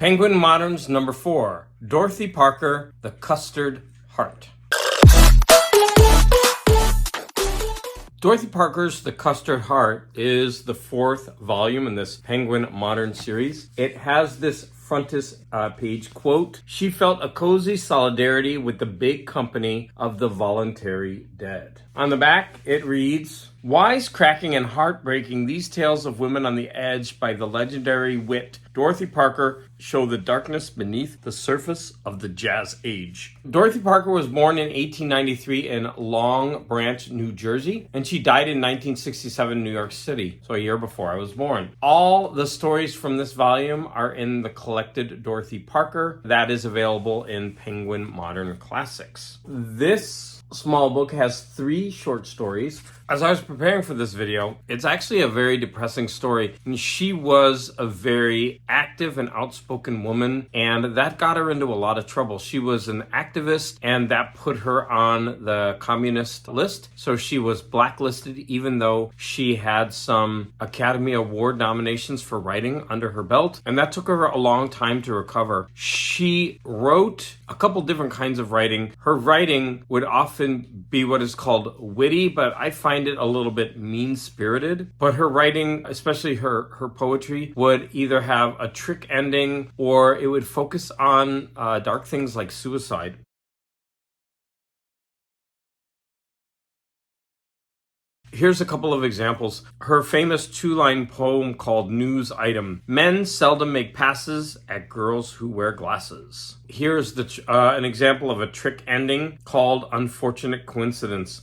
Penguin Moderns number 4, Dorothy Parker, The Custard Heart. Dorothy Parker's The Custard Heart is the 4th volume in this Penguin Modern series. It has this frontispiece quote, "She felt a cozy solidarity with the big company of the voluntary dead." On the back, it reads, "Wisecracking and heartbreaking, these tales of women on the edge by the legendary wit Dorothy Parker show the darkness beneath the surface of the jazz age." Dorothy Parker was born in 1893 in Long Branch, New Jersey, and she died in 1967 in New York City, so a year before I was born. All the stories from this volume are in the collected Dorothy Parker that is available in Penguin Modern Classics. This small book has 3 short stories. As I was preparing for this video, it's actually a very depressing story. And she was a very active and outspoken woman, and that got her into a lot of trouble. She was an activist, and that put her on the communist list. So she was blacklisted, even though she had some Academy Award nominations for writing under her belt. And that took her a long time to recover. She wrote a couple different kinds of writing. Her writing would often be what is called witty, but I find it a little bit mean-spirited. But her writing, especially her poetry, would either have a trick ending or it would focus on dark things like suicide. Here's a couple of examples. Her famous 2-line poem called News Item. "Men seldom make passes at girls who wear glasses." Here's an example of a trick ending called Unfortunate Coincidence.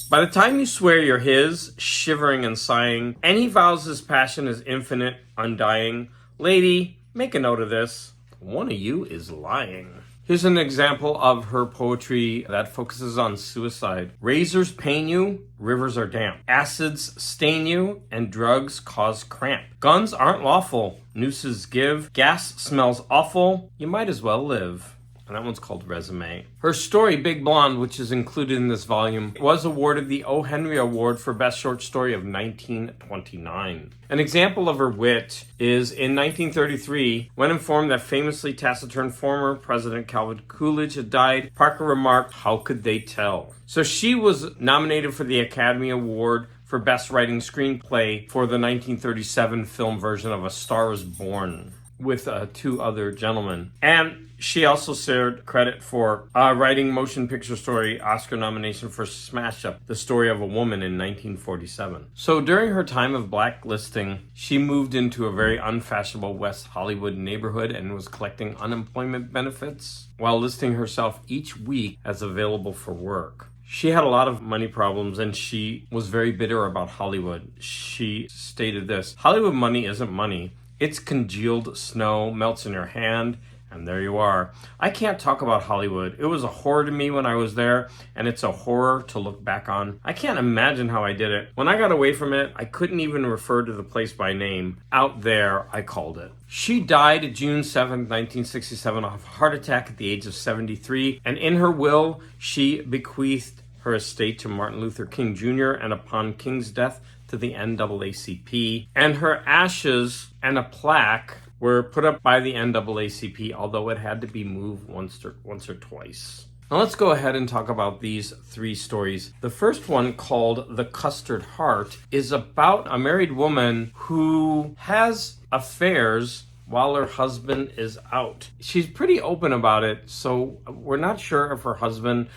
"By the time you swear you're his, shivering and sighing, and he vows his passion is infinite, undying, lady, make a note of this, one of you is lying." Here's an example of her poetry that focuses on suicide. "Razors pain you, rivers are damp. Acids stain you, and drugs cause cramp. Guns aren't lawful, nooses give. Gas smells awful, you might as well live." And that one's called Resume. Her story, Big Blonde, which is included in this volume, was awarded the O. Henry Award for Best Short Story of 1929. An example of her wit is in 1933, when informed that famously taciturn former President Calvin Coolidge had died, Parker remarked, "How could they tell?" So she was nominated for the Academy Award for Best Writing Screenplay for the 1937 film version of A Star is Born with 2 other gentlemen. And she also shared credit for writing motion picture story Oscar nomination for Smash Up, The Story of a Woman in 1947. So during her time of blacklisting, she moved into a very unfashionable West Hollywood neighborhood and was collecting unemployment benefits while listing herself each week as available for work. She had a lot of money problems and she was very bitter about Hollywood. She stated this, "Hollywood money isn't money. It's congealed snow, melts in your hand, and there you are. I can't talk about Hollywood. It was a horror to me when I was there, and it's a horror to look back on. I can't imagine how I did it. When I got away from it, I couldn't even refer to the place by name. Out there, I called it." She died June 7, 1967 of a heart attack at the age of 73, and in her will, she bequeathed her estate to Martin Luther King Jr. and upon King's death to the NAACP, and her ashes and a plaque were put up by the NAACP, although it had to be moved once or twice. Now let's go ahead and talk about these 3 stories. The first one, called The Custard Heart, is about a married woman who has affairs while her husband is out. She's pretty open about it, so we're not sure if her husband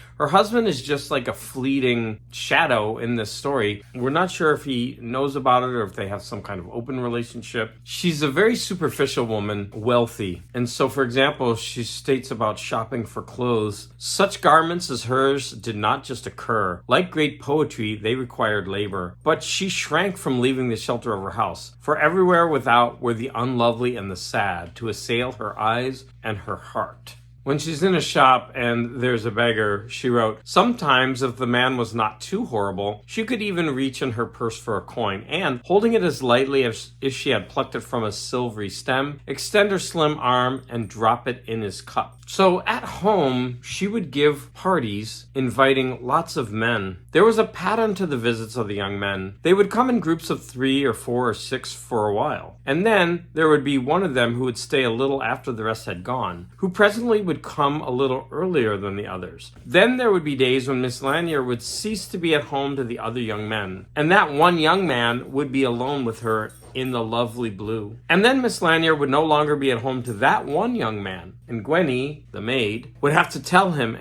is just like a fleeting shadow in this story. We're not sure if he knows about it or if they have some kind of open relationship. She's a very superficial woman, wealthy. And so, for example, she states about shopping for clothes, "Such garments as hers did not just occur. Like great poetry, they required labor. But she shrank from leaving the shelter of her house, for everywhere without were the unlovely and the sad to assail her eyes and her heart." When she's in a shop and there's a beggar, she wrote, "Sometimes if the man was not too horrible, she could even reach in her purse for a coin, and, holding it as lightly as if she had plucked it from a silvery stem, extend her slim arm and drop it in his cup." So at home, she would give parties inviting lots of men. There was a pattern to the visits of the young men. They would come in groups of 3 or 4 or 6 for a while. And then there would be one of them who would stay a little after the rest had gone, who presently would come a little earlier than the others. Then there would be days when Miss Lanier would cease to be at home to the other young men, and that one young man would be alone with her in the lovely blue. And then Miss Lanier would no longer be at home to that one young man, and Gwenny, the maid, would have to tell him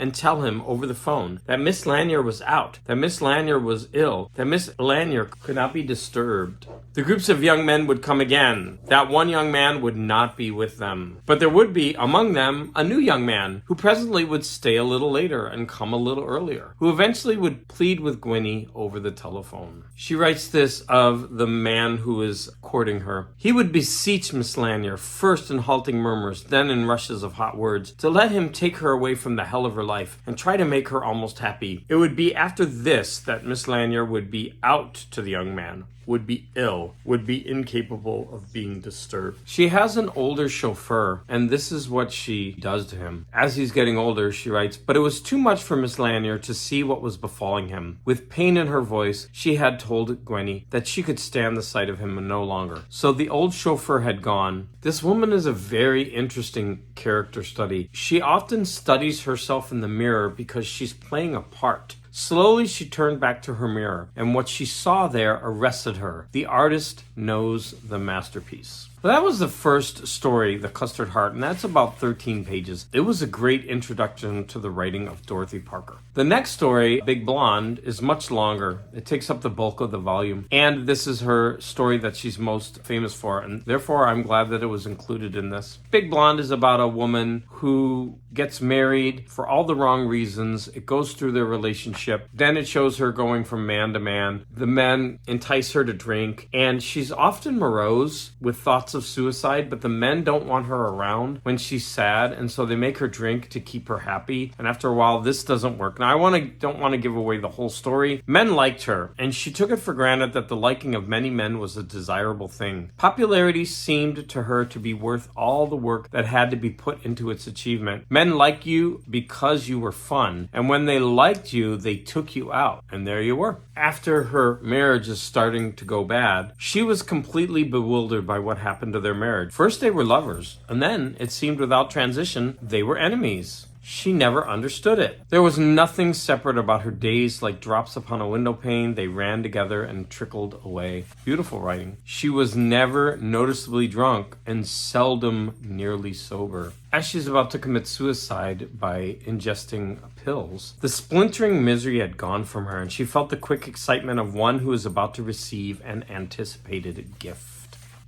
over the phone that Miss Lanier was out, that Miss Lanier was ill, that Miss Lanier could not be disturbed. The groups of young men would come again. That one young man would not be with them. But there would be, among them, a new young man, who presently would stay a little later and come a little earlier, who eventually would plead with Gwenny over the telephone. She writes this of the man who is courting her. He would beseech Miss Lanier, first in halting murmurs, then in rushes of hot words, to let him take her away from the hell of her life and try to make her almost happy. It would be after this that Miss Lanier would be out to the young man, would be ill, would be incapable of being disturbed. She has an older chauffeur, and this is what she does to him. As he's getting older, she writes, "But it was too much for Miss Lanier to see what was befalling him. With pain in her voice, she had told Gwenny that she could stand the sight of him no longer. So the old chauffeur had gone. This woman is a very interesting character study. She often studies herself in the mirror because she's playing a part. Slowly she turned back to her mirror, and what she saw there arrested her. The artist knows the masterpiece." Well, that was the first story, The Custard Heart, and that's about 13 pages. It was a great introduction to the writing of Dorothy Parker. The next story, Big Blonde, is much longer. It takes up the bulk of the volume, and this is her story that she's most famous for, and therefore I'm glad that it was included in this. Big Blonde is about a woman who gets married for all the wrong reasons. It goes through their relationship. Then it shows her going from man to man. The men entice her to drink, and she's often morose with thoughts of suicide, but the men don't want her around when she's sad, and so they make her drink to keep her happy. And after a while, this doesn't work. Now, I don't want to give away the whole story. Men liked her, and she took it for granted that the liking of many men was a desirable thing. Popularity seemed to her to be worth all the work that had to be put into its achievement. Men liked you because you were fun, and when they liked you, they took you out, and there you were. After her marriage is starting to go bad, she was completely bewildered by what happened to their marriage. First they were lovers, and then, it seemed without transition, they were enemies. She never understood it. There was nothing separate about her days, like drops upon a window pane. They ran together and trickled away. Beautiful writing. She was never noticeably drunk and seldom nearly sober. As she's about to commit suicide by ingesting pills, the splintering misery had gone from her, and she felt the quick excitement of one who is about to receive an anticipated gift.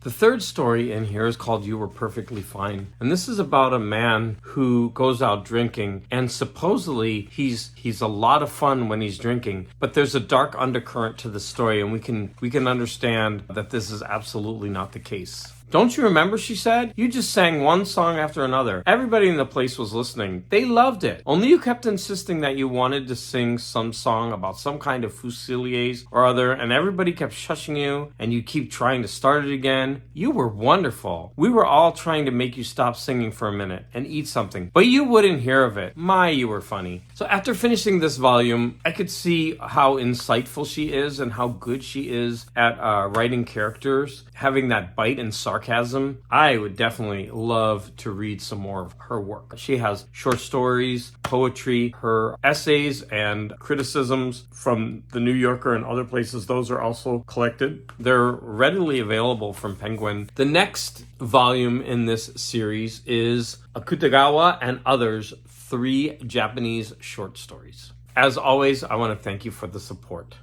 The third story in here is called You Were Perfectly Fine. And this is about a man who goes out drinking, and supposedly he's a lot of fun when he's drinking, but there's a dark undercurrent to the story, and we can understand that this is absolutely not the case. "Don't you remember," she said, "you just sang one song after another. Everybody in the place was listening. They loved it. Only you kept insisting that you wanted to sing some song about some kind of Fusiliers or other, and everybody kept shushing you, and you keep trying to start it again. You were wonderful. We were all trying to make you stop singing for a minute and eat something, but you wouldn't hear of it. My, you were funny." So after finishing this volume, I could see how insightful she is and how good she is at writing characters, having that bite and sarcasm. I would definitely love to read some more of her work. She has short stories, poetry, her essays and criticisms from the New Yorker and other places. Those are also collected. They're readily available from Penguin. The next volume in this series is Akutagawa and Others, 3 Japanese short stories. As always, I want to thank you for the support.